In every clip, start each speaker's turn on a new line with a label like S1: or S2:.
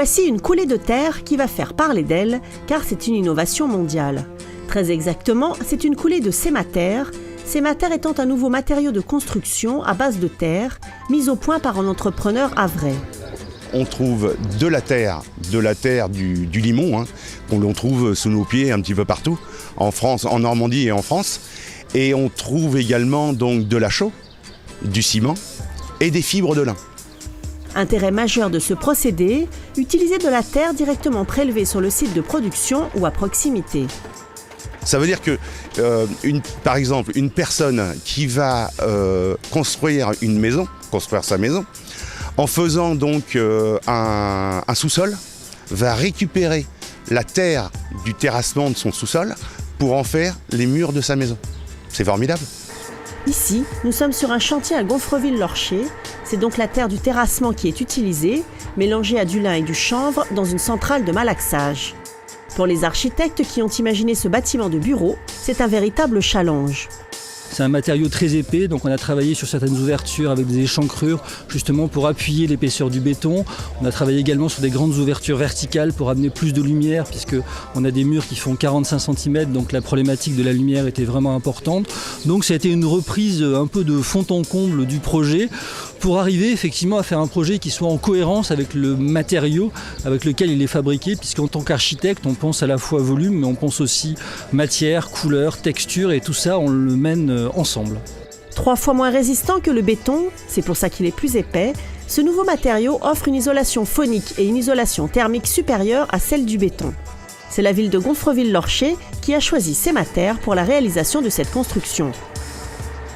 S1: Voici une coulée de terre qui va faire parler d'elle, car c'est une innovation mondiale. Très exactement, c'est une coulée de Sémater, Sémater étant un nouveau matériau de construction à base de terre, mis au point par un entrepreneur havrais.
S2: On trouve de la terre du limon, qu'on l'on trouve sous nos pieds un petit peu partout, en France, en Normandie et en France. Et on trouve également donc de la chaux, du ciment et des fibres de lin.
S1: Intérêt majeur de ce procédé, utiliser de la terre directement prélevée sur le site de production ou à proximité.
S2: Ça veut dire que, par exemple, une personne qui va construire sa maison, en faisant donc un sous-sol, va récupérer la terre du terrassement de son sous-sol pour en faire les murs de sa maison. C'est formidable.
S1: Ici, nous sommes sur un chantier à Gonfreville-Lorcher. C'est donc la terre du terrassement qui est utilisée, mélangée à du lin et du chanvre dans une centrale de malaxage. Pour les architectes qui ont imaginé ce bâtiment de bureau, c'est un véritable challenge.
S3: C'est un matériau très épais, donc on a travaillé sur certaines ouvertures avec des échancrures justement pour appuyer l'épaisseur du béton. On a travaillé également sur des grandes ouvertures verticales pour amener plus de lumière puisqu'on a des murs qui font 45 cm, donc la problématique de la lumière était vraiment importante. Donc ça a été une reprise un peu de fond en comble du projet pour arriver effectivement à faire un projet qui soit en cohérence avec le matériau avec lequel il est fabriqué, puisqu'en tant qu'architecte, on pense à la fois volume, mais on pense aussi matière, couleur, texture, et tout ça, on le mène ensemble.
S1: 3 fois moins résistant que le béton, c'est pour ça qu'il est plus épais, ce nouveau matériau offre une isolation phonique et une isolation thermique supérieure à celle du béton. C'est la ville de Gonfreville-Lorcher qui a choisi Sémater pour la réalisation de cette construction.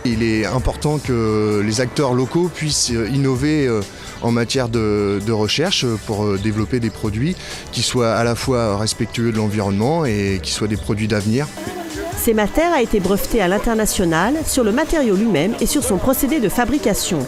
S4: Il est important que les acteurs locaux puissent innover en matière de recherche pour développer des produits qui soient à la fois respectueux de l'environnement et qui soient des produits d'avenir.
S1: Sémater a été breveté à l'international sur le matériau lui-même et sur son procédé de fabrication.